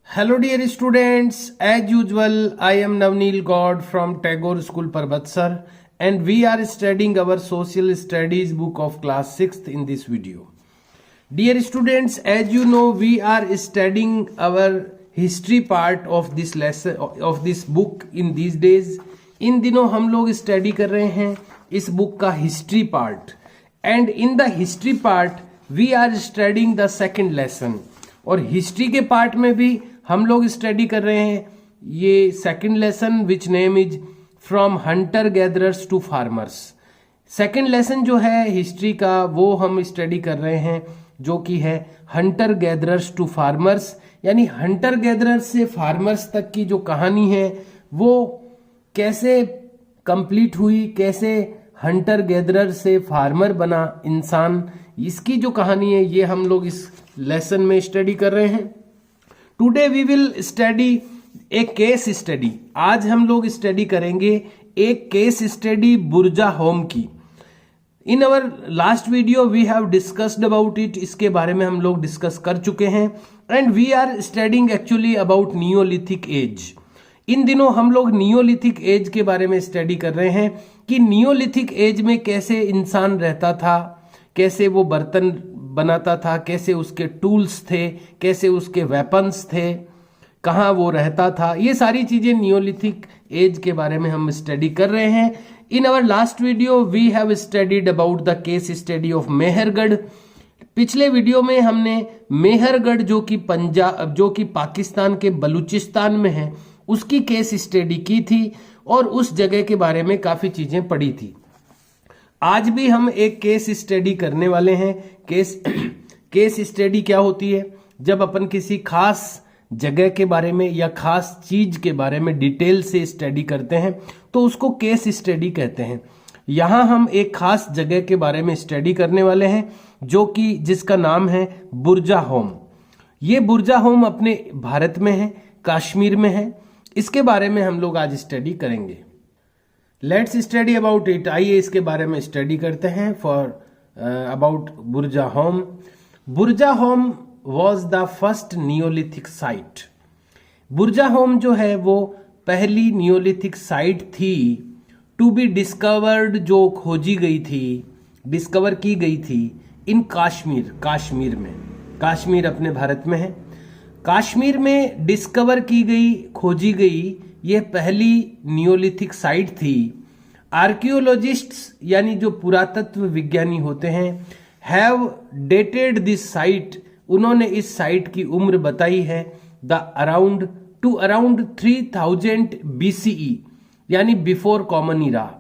Hello dear students, as usual I am Navneel God from Tagore School Parbatsar and we are studying our social studies book of class 6th in this video. Dear students, as you know we are studying our history part of this lesson of this book in these days. इन दिनों हम लोग study कर रहे हैं इस book का history part and in the history part we are studying the second lesson. और history के पार्ट में भी हम लोग स्टडी कर रहे हैं ये second lesson which name is from hunter gatherers to farmers. Second lesson जो है हिस्ट्री का वो हम स्टडी कर रहे हैं जो कि है हंटर गैदरर्स टू फार्मर्स, यानी हंटर गैदरर्स से फार्मर्स तक की जो कहानी है वो कैसे कंप्लीट हुई, कैसे हंटर गैदरर से फार्मर बना इंसान, इसकी जो कहानी है ये हम लोग इस लेसन में स्टडी कर रहे हैं. Today we will study a case study. आज हम लोग स्टडी करेंगे एक केस स्टडी बुर्जा होम की. In our last video we have discussed about it. इसके बारे में हम लोग डिस्कस कर चुके हैं and we are studying actually about neolithic age. इन दिनों हम लोग नियोलिथिक एज के बारे में स्टडी कर रहे हैं कि नियोलिथिक एज में कैसे इंसान रहता था, कैसे वो बर्तन बनाता था, कैसे उसके टूल्स थे, कैसे उसके वेपन्स थे, कहाँ वो रहता था. ये सारी चीजें नियोलिथिक एज के बारे में हम स्टडी कर रहे हैं. In our last video we have studied about the case study of Mehrgarh. पिछले वीडियो में हमने मेहरगढ़ जो कि पाकिस्तान के बलूचिस्तान में है उसकी केस स्टडी की थी और उस जगह के बारे में काफी चीजें पढ़ी थी. आज भी हम एक केस स्टडी करने वाले हैं. केस स्टडी क्या होती है? जब अपन किसी खास जगह के बारे में या खास चीज के बारे में डिटेल से स्टडी करते हैं तो उसको केस स्टडी कहते हैं. यहां हम एक खास जगह के बारे में स्टडी करने वाले हैं जो कि जिसका नाम है बुर्जा होम. ये बुर्जा होम अपने भारत में है, कश्मीर में है. इसके बारे में हम लोग आज स्टडी करेंगे. Let's study about it. आइए इसके बारे में स्टडी करते हैं फॉर अबाउट बुर्जा होम. बुर्जा home was the first Neolithic site. बुर्जा होम जो है वो पहली नियोलिथिक साइट थी टू बी डिस्कवर्ड, जो खोजी गई थी, डिस्कवर की गई थी इन कश्मीर में. कश्मीर अपने भारत में है. कश्मीर में डिस्कवर की गई, खोजी गई यह पहली नियोलिथिक साइट थी. आर्कियोलॉजिस्ट्स यानी जो पुरातत्व विज्ञानी होते हैं हैव डेटेड दिस साइट. उन्होंने इस साइट की उम्र बताई है अराउंड 3000 BCE यानी बिफोर कॉमन इरा.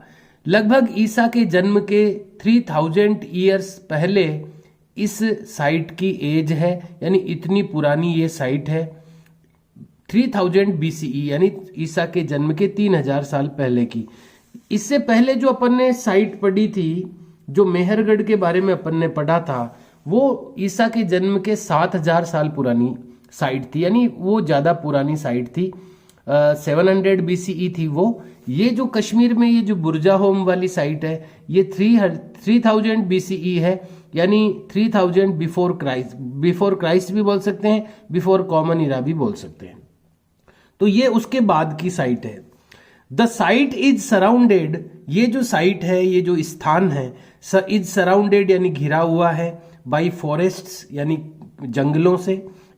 लगभग ईसा के जन्म के 3000 ईयर्स पहले इस साइट की एज है, यानी इतनी पुरानी ये साइट है. 3000 BCE यानी ईसा के जन्म के 3000 साल पहले की. इससे पहले जो अपन ने साइट पढ़ी थी, जो मेहरगढ़ के बारे में अपन ने पढ़ा था, वो ईसा के जन्म के 7000 साल पुरानी साइट थी, यानी वो ज्यादा पुरानी साइट थी. 700 BCE थी वो. ये जो कश्मीर में ये जो बुर्जा होम वाली साइट है ये 3000 BCE है, यानी 3000 बिफोर क्राइस्ट भी बोल सकते हैं, बिफोर कॉमन इरा भी बोल सकते हैं. तो ये उसके बाद की साइट है. The site is surrounded. ये जो साइट है, ये जो स्थान है, इज सराउंडेड यानी घिरा हुआ है, बाई फॉरेस्ट्स यानी जंगलों से,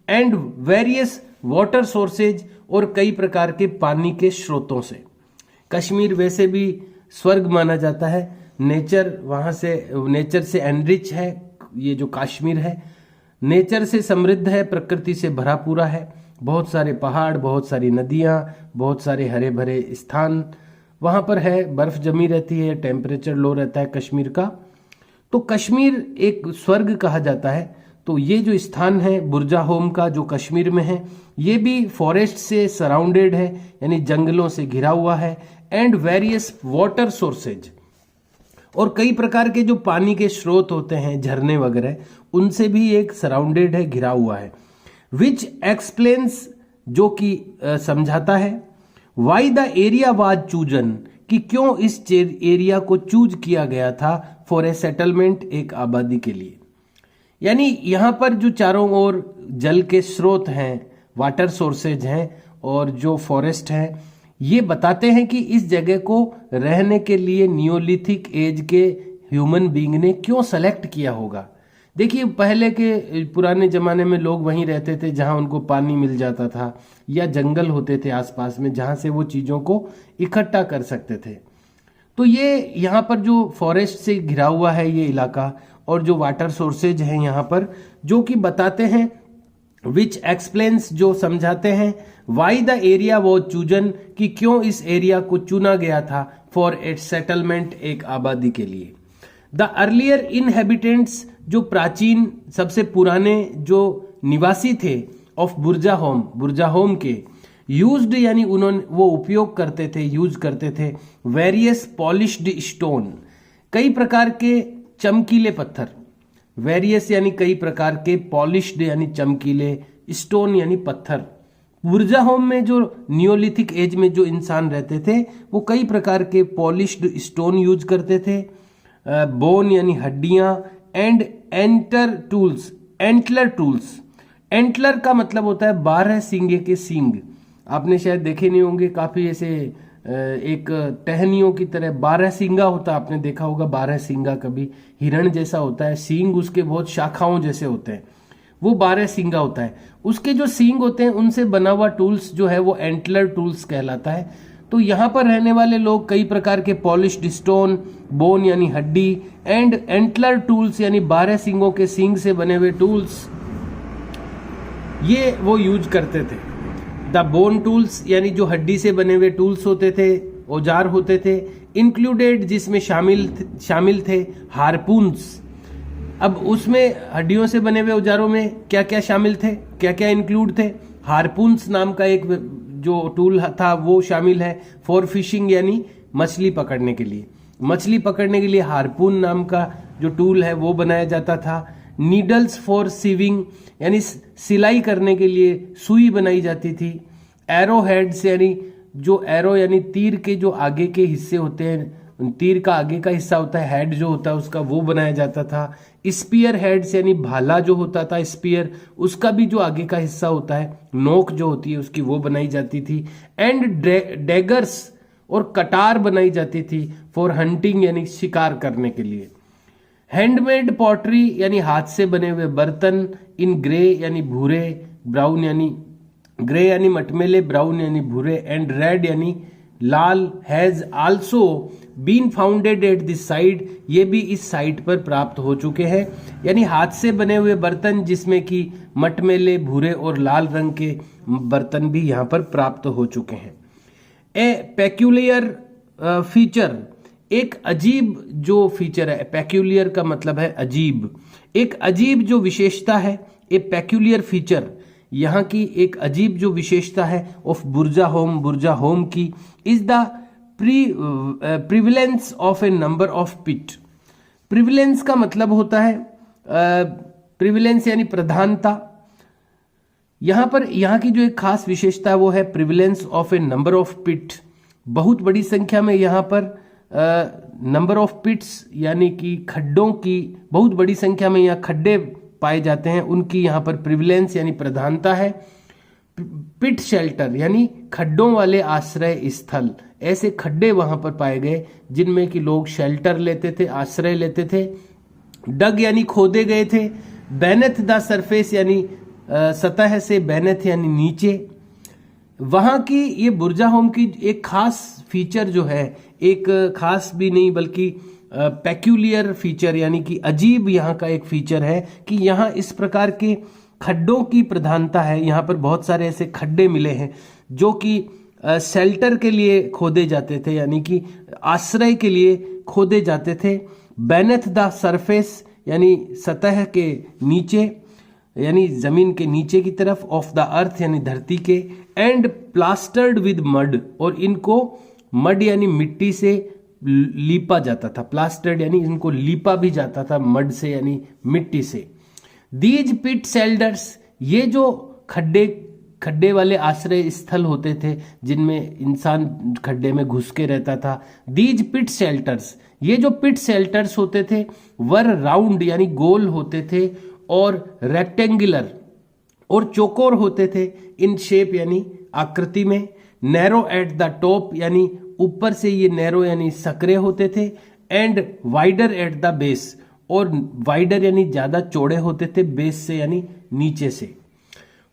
एंड वेरियस वाटर सोर्सेज और कई प्रकार के पानी के स्रोतों से. कश्मीर वैसे भी स्वर्ग माना जाता है. नेचर से एनरिच है ये जो कश्मीर है. नेचर से समृद्ध है, प्रकृति से भरा पूरा है. बहुत सारे पहाड़, बहुत सारी नदियां, बहुत सारे हरे भरे स्थान वहां पर है. बर्फ जमी रहती है, टेम्परेचर लो रहता है कश्मीर का. तो कश्मीर एक स्वर्ग कहा जाता है. तो ये जो स्थान है बुर्जा होम का जो कश्मीर में है ये भी फॉरेस्ट से सराउंडेड है, यानी जंगलों से घिरा हुआ है. एंड वेरियस वाटर सोर्सेज और कई प्रकार के जो पानी के स्रोत होते हैं, झरने वगैरह, उनसे भी एक सराउंडेड है, घिरा हुआ है. विच एक्सप्लेन्स जो कि समझाता है why the area was chosen, कि क्यों इस एरिया को चूज किया गया था फॉर ए सेटलमेंट, एक आबादी के लिए. यानी यहां पर जो चारों ओर जल के स्रोत हैं वाटर सोर्सेज हैं और जो फॉरेस्ट हैं, ये बताते हैं कि इस जगह को रहने के लिए नियोलिथिक एज के ह्यूमन बीइंग ने क्यों सेलेक्ट किया होगा। देखिए, पहले के पुराने जमाने में लोग वहीं रहते थे जहां उनको पानी मिल जाता था, या जंगल होते थे आसपास में जहां से वो चीजों को इकट्ठा कर सकते थे। तो ये यहाँ पर जो फॉरेस्ट से घिरा हुआ है ये इलाका, और जो वाटर सोर्सेज हैं यहाँ पर, जो कि बताते हैं, विच एक्सप्लेन्स, जो समझाते हैं, why the area was chosen, कि क्यों इस एरिया को चुना गया था फॉर इट्स सेटलमेंट, एक आबादी के लिए। द अर्लियर इनहेबिटेंट्स, जो प्राचीन सबसे पुराने जो निवासी थे ऑफ बुर्जाहोम के, यूज्ड यानी उन्होंने वो उपयोग करते थे, यूज करते थे, वेरियस पॉलिश्ड स्टोन, कई प्रकार के चमकीले पत्थर, वेरियस यानी कई प्रकार के, पॉलिश्ड यानी चमकीले, स्टोन यानी पत्थर। बुर्जाहोम में जो नियोलिथिक एज में जो इंसान रहते थे वो कई प्रकार के पॉलिश्ड स्टोन यूज करते थे, बोन यानी हड्डियां, एंड एंटलर टूल्स। एंटलर का मतलब होता है 12 सींगे के सींग। आपने शायद देखे नहीं होंगे, काफी ऐसे एक टहनियों की तरह 12 सींगा होता है, आपने देखा होगा 12 सींगा, कभी हिरण जैसा होता है, सींग उसके बहुत शाखाओं जैसे होते हैं, वो 12 सींगा होता है। उसके जो सींग होते हैं उनसे बना हुआ टूल्स जो है वो एंटलर टूल्स कहलाता है। तो यहाँ पर रहने वाले लोग कई प्रकार के पॉलिश्ड स्टोन, बोन यानी हड्डी, एंड एंटलर टूल्स यानी 12 सींगों के सींग से बने हुए टूल्स, ये वो यूज करते थे। द बोन टूल्स यानी जो हड्डी से बने हुए टूल्स होते थे, औजार होते थे, इंक्लूडेड जिसमें शामिल थे हारपून्स। अब उसमें हड्डियों से बने हुए औजारों में क्या क्या शामिल थे, क्या क्या इंक्लूड थे? हारपून्स नाम का एक जो टूल था वो शामिल है, फॉर फिशिंग यानी मछली पकड़ने के लिए। मछली पकड़ने के लिए हारपून नाम का जो टूल है वो बनाया जाता था। नीडल्स फॉर सीविंग यानी सिलाई करने के लिए सुई बनाई जाती थी। एरो हेड्स यानी जो एरो यानी तीर के जो आगे के हिस्से होते हैं, तीर का आगे का हिस्सा होता है, हेड जो होता है उसका, वो बनाया जाता था। स्पीयर हेड्स यानी भाला जो होता था स्पीयर, उसका भी जो आगे का हिस्सा होता है, नोक जो होती है उसकी, वो बनाई जाती थी। एंड डैगर्स और कटार बनाई जाती थी फॉर हंटिंग यानी शिकार करने के लिए। हैंडमेड पॉटरी यानी हाथ से बने हुए बर्तन, इन ग्रे यानी भूरे, ब्राउन यानी ग्रे यानी मटमेले, ब्राउन यानी भूरे, एंड रेड यानी लाल, has also been founded at this site, ये भी इस साइट पर प्राप्त हो चुके हैं। यानी हाथ से बने हुए बर्तन जिसमें कि मटमेले, भूरे और लाल रंग के बर्तन भी यहाँ पर प्राप्त हो चुके हैं। ए पेक्यूलियर फीचर, एक अजीब जो फीचर है, पेक्यूलियर का मतलब है अजीब, एक अजीब जो विशेषता है, ए पेक्यूलियर फीचर, यहाँ की एक अजीब जो विशेषता है ऑफ बुर्जाहोम की, is the prevalence of a number of pit. Prevalence का मतलब होता है प्रिविलेंस यानी प्रधानता। यहां पर यहाँ की जो एक खास विशेषता है वो है prevalence of a number of pit. बहुत बड़ी संख्या में यहाँ पर नंबर ऑफ पिट्स यानी कि खड्डों की बहुत बड़ी संख्या में यहाँ खड्डे पाए जाते हैं, उनकी यहाँ पर प्रिविलेंस यानी प्रधानता है। पिट शेल्टर यानी खड्डों वाले आश्रय स्थल, ऐसे खड्डे वहां पर पाए गए जिनमें कि लोग शेल्टर लेते थे, आश्रय लेते थे। डग यानी खोदे गए थे। बेनेथ द सरफेस यानी सतह से, बेनेथ यानी नीचे। वहां की ये बुर्जाहोम की एक खास फीचर जो है, एक खास भी नहीं बल्कि पेक्यूलियर फीचर यानी कि अजीब यहाँ का एक फीचर है कि यहाँ इस प्रकार के खड्डों की प्रधानता है। यहाँ पर बहुत सारे ऐसे खड्डे मिले हैं जो कि शेल्टर के लिए खोदे जाते थे, यानी कि आश्रय के लिए खोदे जाते थे। बेनेथ द सरफेस यानी सतह के नीचे, यानी जमीन के नीचे की तरफ, ऑफ द अर्थ यानी धरती के, एंड प्लास्टर्ड विद मड, और इनको मड यानी मिट्टी से लीपा जाता था। प्लास्टर्ड यानी इनको लीपा भी जाता था मड से यानी मिट्टी से। दीज पिट शेल्टर्स, ये जो खड्डे वाले आश्रय स्थल होते थे जिनमें इंसान खड्डे में घुस के रहता था, दीज पिट शेल्टर्स, ये जो पिट शेल्टर्स होते थे वर राउंड यानी गोल होते थे, और रेक्टेंगुलर और चौकोर होते थे, इन शेप यानी आकृति में, नैरो एट द टॉप यानी ऊपर से ये नैरो यानी सकरे होते थे, and wider at the base, और वाइडर यानी ज्यादा चौड़े होते थे बेस से यानी नीचे से।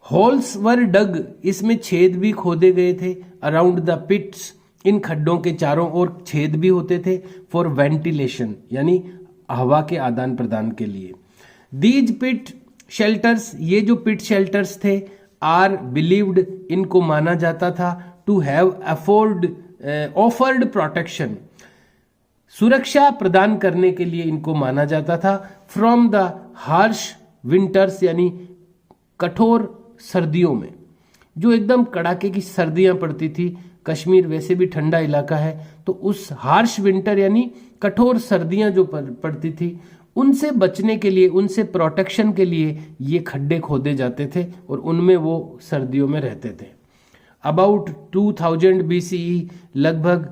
होल्स वर डग, इसमें छेद भी खोदे गए थे, अराउंड द पिट्स, इन खड्डों के चारों ओर छेद भी होते थे, फॉर वेंटिलेशन यानी हवा के आदान प्रदान के लिए। दीज पिट शेल्टर्स, ये जो पिट शेल्टर्स थे, आर बिलीव्ड, इनको माना जाता था, टू हैव ऑफर्ड प्रोटेक्शन, सुरक्षा प्रदान करने के लिए इनको माना जाता था, फ्रॉम द हार्श विंटर्स यानी कठोर सर्दियों में, जो एकदम कड़ाके की सर्दियां पड़ती थी। कश्मीर वैसे भी ठंडा इलाका है, तो उस हार्श विंटर यानी कठोर सर्दियां जो पड़ती थी, उनसे बचने के लिए, उनसे प्रोटेक्शन के लिए ये खड्डे खोदे जाते थे और उनमें वो सर्दियों में रहते थे। अबाउट 2000 BCE, लगभग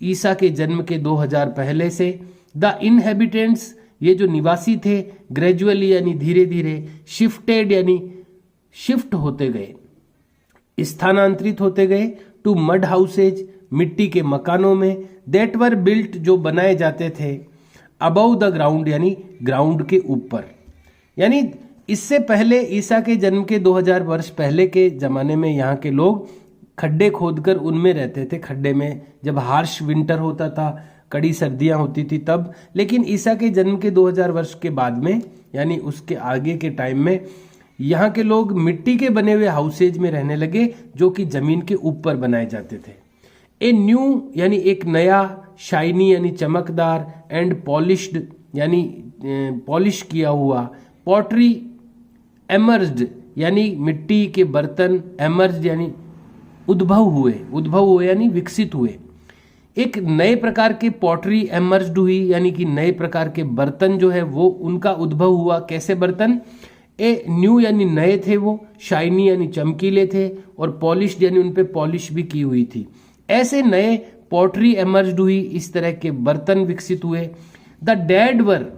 ईसा के जन्म के 2000 पहले से, द इनहेबिटेंट्स, ये जो निवासी थे, ग्रेजुअली यानी धीरे धीरे, शिफ्टेड यानी शिफ्ट होते गए, स्थानांतरित होते गए, टू मड हाउसेज, मिट्टी के मकानों में, दैट वर बिल्ट, जो बनाए जाते थे, अबव द ग्राउंड यानी ग्राउंड के ऊपर। यानी इससे पहले, ईसा के जन्म के 2000 वर्ष पहले के जमाने में यहाँ के लोग खड्डे खोदकर उनमें रहते थे, खड्डे में, जब हार्श विंटर होता था, कड़ी सर्दियां होती थी तब। लेकिन ईसा के जन्म के 2000 वर्ष के बाद में, यानी उसके आगे के टाइम में, यहाँ के लोग मिट्टी के बने हुए हाउसेज में रहने लगे, जो कि जमीन के ऊपर बनाए जाते थे। ए न्यू यानी एक नया, शाइनी यानी चमकदार, एंड पॉलिश्ड यानी पॉलिश किया हुआ, पॉटरी एमर्ज्ड यानी मिट्टी के बर्तन, एमर्ज्ड यानी उद्भव हुए यानी विकसित हुए। एक नए प्रकार के पॉटरी एमर्ज्ड हुई, यानी कि नए प्रकार के बर्तन जो है वो उनका उद्भव हुआ। कैसे बर्तन? ए न्यू यानी नए थे वो, शाइनी यानी चमकीले थे, और पॉलिश्ड यानी उन पे पॉलिश भी की हुई थी। ऐसे नए पॉटरी एमर्ज्ड हुई, इस तरह के बर्तन विकसित हुए। द डेड वर,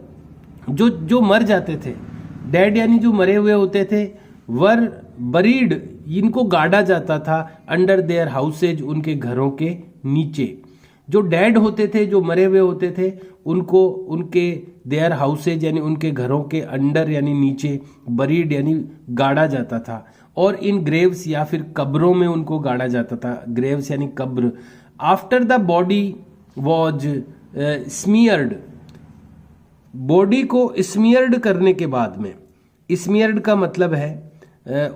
जो मर जाते थे, डेड यानी जो मरे हुए होते थे, वर बरीड, इनको गाड़ा जाता था, अंडर देयर हाउसेज, उनके घरों के नीचे। जो डेड होते थे, जो मरे हुए होते थे, उनको उनके देयर हाउसेज यानी उनके घरों के अंडर यानी नीचे, बरीड यानी गाड़ा जाता था, और इन ग्रेव्स या फिर कब्रों में उनको गाड़ा जाता था। ग्रेव्स यानी कब्र। After the body was smeared, body को स्मीयर्ड करने के बाद में, स्मीयर्ड का मतलब है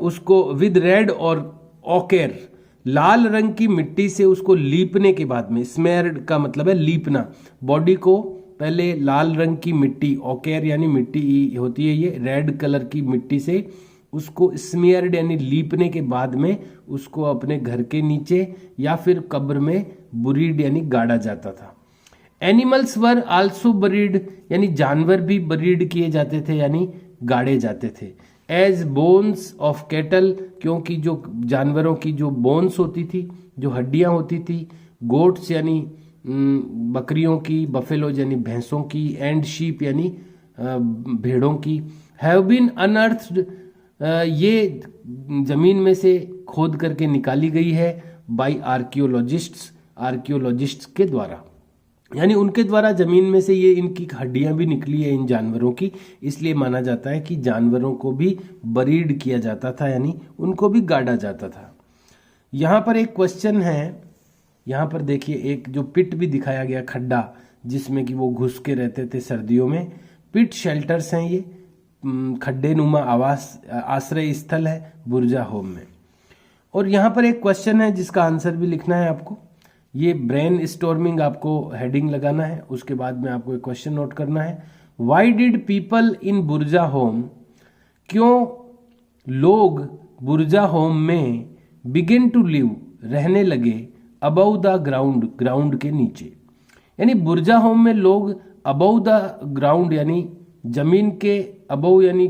उसको विद रेड और ऑकेर, लाल रंग की मिट्टी से उसको लीपने के बाद में, स्मेयर्ड का मतलब है लीपना। बॉडी को पहले लाल रंग की मिट्टी, ऑकेर यानी मिट्टी होती है ये, रेड कलर की मिट्टी से उसको स्मेयर्ड यानी लीपने के बाद में उसको अपने घर के नीचे या फिर कब्र में बुरीड यानी गाड़ा जाता था। एनिमल्स वर आल्सो बरीड, यानी जानवर भी बरीड किए जाते थे यानी गाड़े जाते थे। एज बोन्स ऑफ कैटल, क्योंकि जो जानवरों की जो बोन्स होती थी, जो हड्डियां होती थी, गोट्स यानी बकरियों की, बफेलोज यानी भैंसों की, एंड शीप यानी भेड़ों की, हैव बीन अनअर्थड, ये जमीन में से खोद करके निकाली गई है, बाय आर्कियोलॉजिस्ट्स के द्वारा, यानी उनके द्वारा जमीन में से ये इनकी हड्डियां भी निकली है इन जानवरों की। इसलिए माना जाता है कि जानवरों को भी बरीड किया जाता था, यानी उनको भी गाड़ा जाता था। यहां पर एक क्वेश्चन है, यहां पर देखिए एक जो पिट भी दिखाया गया, खड्डा जिसमें कि वो घुस के रहते थे सर्दियों में। पिट शेल्टर्स हैं ये, खड्डे नुमा आवास आश्रय स्थल है बुर्जा होम में। और यहां पर एक क्वेश्चन है जिसका आंसर भी लिखना है आपको। ये ब्रेन स्टॉर्मिंग आपको हेडिंग लगाना है, उसके बाद में आपको एक क्वेश्चन नोट करना है। वाई डिड पीपल इन बुर्जा होम, क्यों लोग बुर्जा होम में बिगिन टू लिव, रहने लगे, अबव द ग्राउंड, ग्राउंड के नीचे। यानी बुर्जा होम में लोग अबव द ग्राउंड यानी जमीन के अबव यानी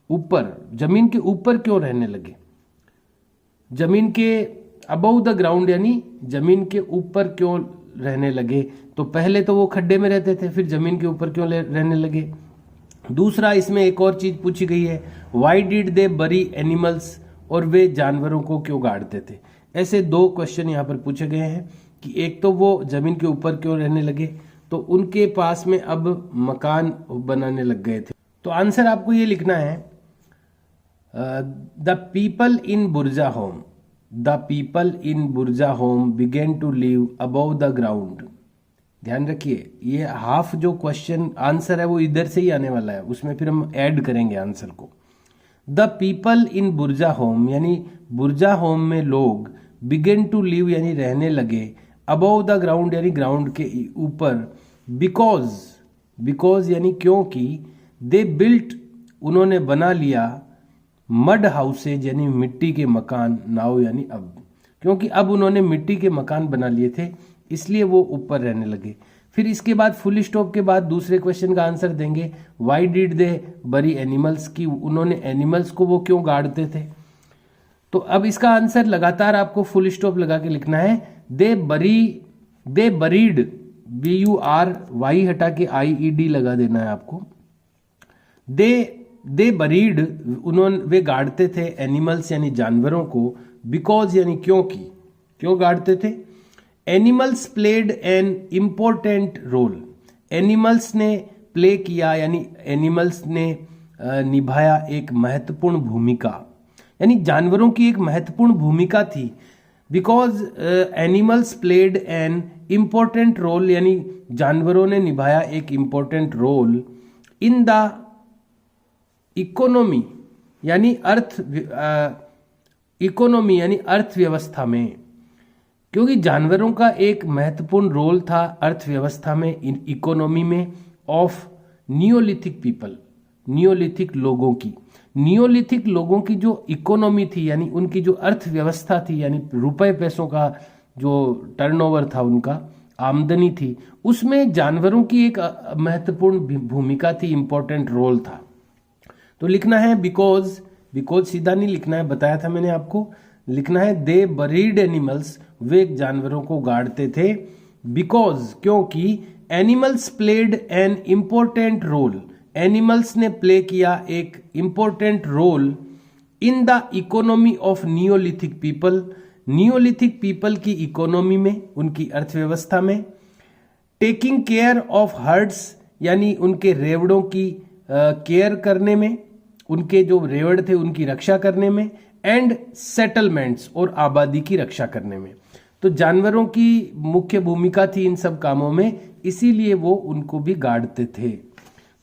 ऊपर, जमीन के ऊपर क्यों रहने लगे, जमीन के अबव द ग्राउंड यानी जमीन के ऊपर क्यों रहने लगे। तो पहले तो वो खड्डे में रहते थे, फिर जमीन के ऊपर क्यों रहने लगे। दूसरा, इसमें एक और चीज पूछी गई है, व्हाई डिड दे बरी एनिमल्स, और वे जानवरों को क्यों गाड़ते थे। ऐसे दो क्वेश्चन यहाँ पर पूछे गए हैं कि एक तो वो जमीन के ऊपर क्यों रहने लगे, तो उनके पास में अब मकान बनाने लग गए थे। तो आंसर आपको ये लिखना है, द पीपल इन बुर्जा home, the people in Burzahom began to live above the ground. ध्यान रखिए, ये हाफ जो क्वेश्चन आंसर है वो इधर से ही आने वाला है, उसमें फिर हम ऐड करेंगे आंसर को। द पीपल इन बुर्जा होम यानी बुर्जा होम में लोग, बिगेन टू लिव यानी रहने लगे, अबव द ग्राउंड यानी ग्राउंड के ऊपर, बिकॉज, बिकॉज यानी क्योंकि, दे बिल्ट उन्होंने बना लिया, मड हाउसेज यानी मिट्टी के मकान, नाउ यानी अब, क्योंकि अब उन्होंने मिट्टी के मकान बना लिए थे इसलिए वो ऊपर रहने लगे। फिर इसके बाद फुल स्टॉप के बाद दूसरे क्वेश्चन का आंसर देंगे, व्हाई डिड दे बरी एनिमल्स, की उन्होंने एनिमल्स को वो क्यों गाड़ते थे। तो अब इसका आंसर लगातार आपको फुल स्टॉप लगा के लिखना है, दे बरीड, BUR, हटा के IED लगा देना है आपको। दे बरीड उन्होंने, वे गाड़ते थे, एनिमल्स यानी जानवरों को, बिकॉज यानी क्योंकि, क्यों गाड़ते थे। Animals played an important role, animals ने प्ले किया यानी एनिमल्स ने निभाया एक महत्वपूर्ण भूमिका, यानी जानवरों की एक महत्वपूर्ण भूमिका थी। Because animals played an important role यानी जानवरों ने निभाया एक important role, in the economy यानी इकोनॉमी यानी अर्थव्यवस्था में, क्योंकि जानवरों का एक महत्वपूर्ण रोल था अर्थव्यवस्था में, इकोनॉमी में, ऑफ नियोलिथिक पीपल, नियोलिथिक लोगों की, नियोलिथिक लोगों की जो इकोनॉमी थी यानी उनकी जो अर्थव्यवस्था थी, यानी रुपए पैसों का जो टर्नओवर था, उनका आमदनी थी, उसमें जानवरों की एक महत्वपूर्ण भूमिका थी, इंपॉर्टेंट रोल था। तो लिखना है बिकॉज, बिकॉज सीधा नहीं लिखना है, बताया था मैंने आपको, लिखना है दे बरीड एनिमल्स, वे जानवरों को गाड़ते थे, बिकॉज क्योंकि, animals played an important role, animals ने प्ले किया एक important role, in the economy of neolithic people, neolithic people की इकोनॉमी में, उनकी अर्थव्यवस्था में, टेकिंग केयर ऑफ हर्ड्स यानी उनके रेवड़ों की केयर करने में, उनके जो रेवड़ थे उनकी रक्षा करने में, एंड सेटलमेंट्स और आबादी की रक्षा करने में। तो जानवरों की मुख्य भूमिका थी इन सब कामों में, इसीलिए वो उनको भी गाड़ते थे।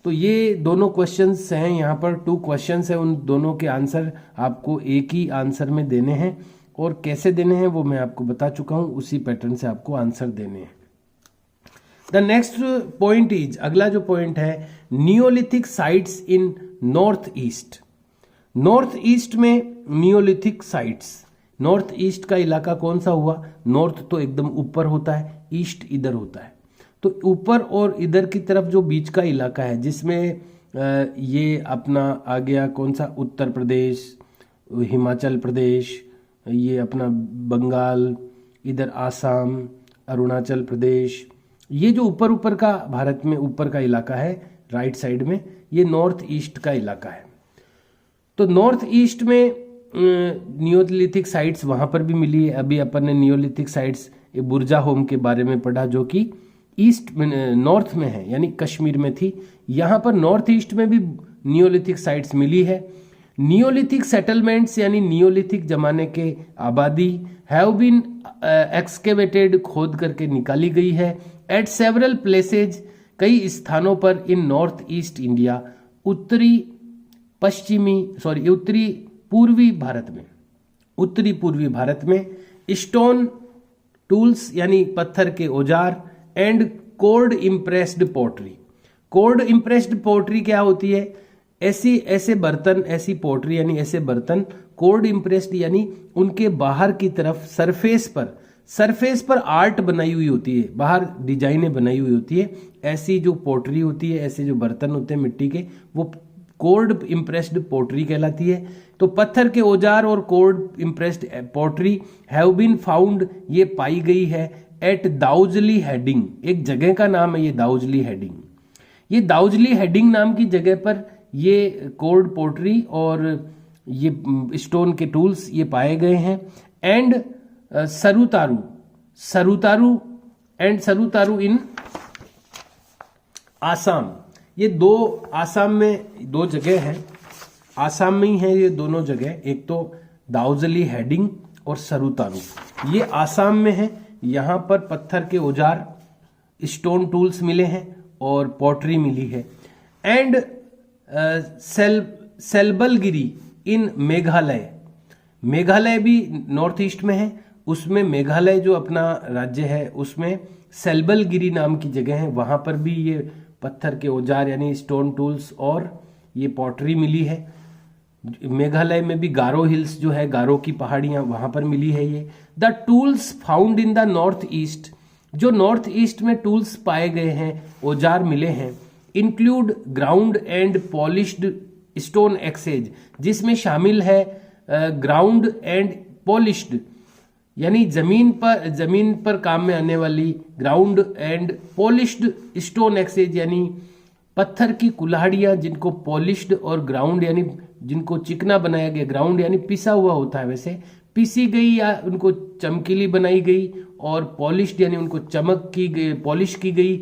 तो ये दोनों क्वेश्चंस हैं, यहाँ पर 2 क्वेश्चंस हैं, उन दोनों के आंसर आपको एक ही आंसर में देने हैं, और कैसे देने हैं वो मैं आपको बता चुका हूं, उसी पैटर्न से आपको आंसर देने हैं। द नेक्स्ट पॉइंट इज, अगला जो पॉइंट है, Neolithic sites in north east. North east में नियोलिथिक साइट्स, नॉर्थ ईस्ट का इलाका कौन सा हुआ, नॉर्थ तो एकदम ऊपर होता है, ईस्ट इधर होता है, तो ऊपर और इधर की तरफ जो बीच का इलाका है जिसमें ये अपना आ गया कौन सा, उत्तर प्रदेश, हिमाचल प्रदेश, ये अपना बंगाल, इधर आसाम, अरुणाचल प्रदेश, ये जो ऊपर ऊपर का भारत में ऊपर का इलाका है राइट साइड में, ये नॉर्थ ईस्ट का इलाका है। तो नॉर्थ ईस्ट में नियोलिथिक साइट्स वहां पर भी मिली है। अभी अपन ने नियोलिथिक साइट्स बुर्जा होम के बारे में पढ़ा जो कि ईस्ट में, नॉर्थ में है, यानी कश्मीर में थी। यहाँ पर नॉर्थ ईस्ट में भी नियोलिथिक साइट्स मिली है। नियोलिथिक सेटलमेंट्स यानी नियोलिथिक जमाने के आबादी हैव बीन एक्सकेवेटेड, खोद करके निकाली गई है, एट सेवरल प्लेसेज, कई स्थानों पर, इन नॉर्थ ईस्ट इंडिया, उत्तरी पूर्वी भारत में, उत्तरी पूर्वी भारत में, स्टोन टूल्स यानी पत्थर के औजार, and cord impressed pottery. Cord impressed pottery क्या होती है, ऐसे बर्तन, ऐसी पोट्री यानी ऐसे बर्तन, कोर्ड इम्प्रेस्ड यानी उनके बाहर की तरफ सरफेस पर आर्ट बनाई हुई होती है, बाहर डिजाइनें बनाई हुई होती है, ऐसी जो पोट्री होती है, ऐसे जो बर्तन होते हैं मिट्टी के, वो कोर्ड इम्प्रेस्ड पोट्री कहलाती है। तो पत्थर के औजार और cord impressed pottery have been found, ये पाई गई है, एट दाउजली हेडिंग, एक जगह का नाम है ये दाउजली हेडिंग। ये दाउजली हेडिंग नाम की जगह पर ये कोर्ड पोट्री और ये स्टोन के टूल्स ये पाए गए हैं। एंड सरुतारू, सरुतारू एंड सरुतारू इन आसाम, ये दो आसाम में दो जगह है, आसाम में ही है ये दोनों जगह, एक तो दाउजली हेडिंग और सरुतारू, ये आसाम में है। यहाँ पर पत्थर के औजार स्टोन टूल्स मिले हैं और पॉटरी मिली है। एंड सेल्बलगिरी इन मेघालय, मेघालय भी नॉर्थ ईस्ट में है, उसमें मेघालय जो अपना राज्य है उसमें सेल्बलगिरी नाम की जगह है, वहां पर भी ये पत्थर के औजार यानी स्टोन टूल्स और ये पॉटरी मिली है। मेघालय में भी गारो हिल्स जो है, गारो की पहाड़ियां, वहां पर मिली है ये। The tools found in the north east, जो नॉर्थ ईस्ट में टूल्स पाए गए हैं, औजार मिले हैं, include ground and polished stone axes, जिसमें शामिल है ग्राउंड एंड पॉलिश्ड यानी जमीन पर काम में आने वाली ground and polished stone axes यानी पत्थर की कुल्हाड़ियां जिनको पॉलिश्ड और ग्राउंड यानी जिनको चिकना बनाया गया, ग्राउंड यानी पिसा हुआ होता है, वैसे पीसी गई या उनको चमकीली बनाई गई, और पॉलिश्ड यानी उनको चमक की गई, पॉलिश की गई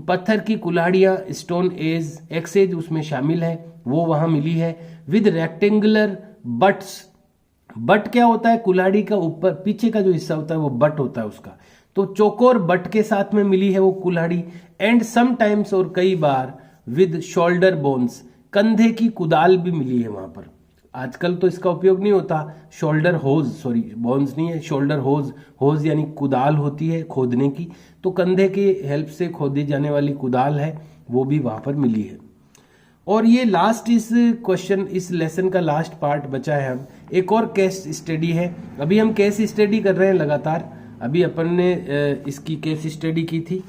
पत्थर की कुल्हाड़ियां स्टोन एज एक्सेज उसमें शामिल है, वो वहां मिली है। विद रेक्टेंगुलर बट्स, बट क्या होता है, कुल्हाड़ी का ऊपर पीछे का जो हिस्सा होता है वो बट होता है उसका, तो चौकोर बट के साथ में मिली है वो कुल्हाड़ी। एंड समटाइम्स और कई बार विद शोल्डर बोन्स, कंधे की कुदाल भी मिली है वहां पर। आजकल तो इसका उपयोग नहीं होता, शोल्डर होज, सॉरी बोन्स नहीं है, शोल्डर होज, होज यानी कुदाल होती है खोदने की, तो कंधे के हेल्प से खोदी जाने वाली कुदाल है, वो भी वहां पर मिली है। और ये लास्ट इस क्वेश्चन, इस लेसन का लास्ट पार्ट बचा है। हम एक और केस स्टडी है, अभी हम केस स्टडी कर रहे हैं लगातार। अभी अपन ने इसकी केस स्टडी की थी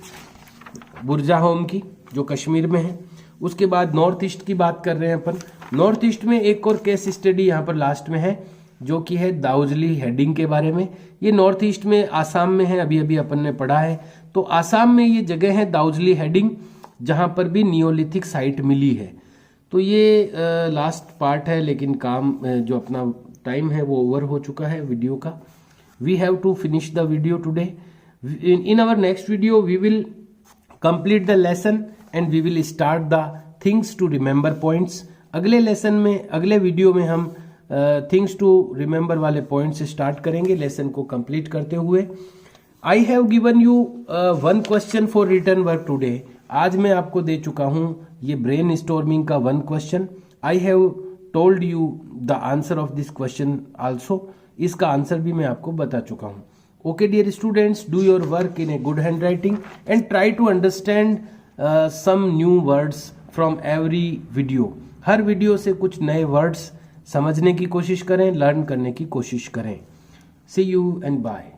बुरजाहोम की, जो कश्मीर में है। उसके बाद नॉर्थ ईस्ट की बात कर रहे हैं अपन। नॉर्थ ईस्ट में एक और केस स्टडी यहाँ पर लास्ट में है, जो कि है दाउजली हेडिंग के बारे में। ये नॉर्थ ईस्ट में आसाम में है, अभी अभी अपन ने पढ़ा है। तो आसाम में ये जगह है दाउजली हेडिंग, जहां पर भी नियोलिथिक साइट मिली है। तो ये लास्ट पार्ट है, लेकिन काम जो अपना टाइम है वो ओवर हो चुका है वीडियो का। We have to finish the video today. In our next video we will complete the lesson and we will start the things to remember points. अगले लेसन में, अगले वीडियो में हम थिंग्स टू रिमेंबर वाले point से start करेंगे lesson को complete करते हुए। I have given you one question for return work today. आज मैं आपको दे चुका हूं ये ब्रेन स्टॉर्मिंग का one question. I have told you the answer of this question also, इसका आंसर भी मैं आपको बता चुका हूं। Okay dear students, do your work in a good handwriting and try to understand some new words from every video. हर video से कुछ नए वर्ड्स समझने की कोशिश करें, लर्न करने की कोशिश करें। सी यू एंड बाय।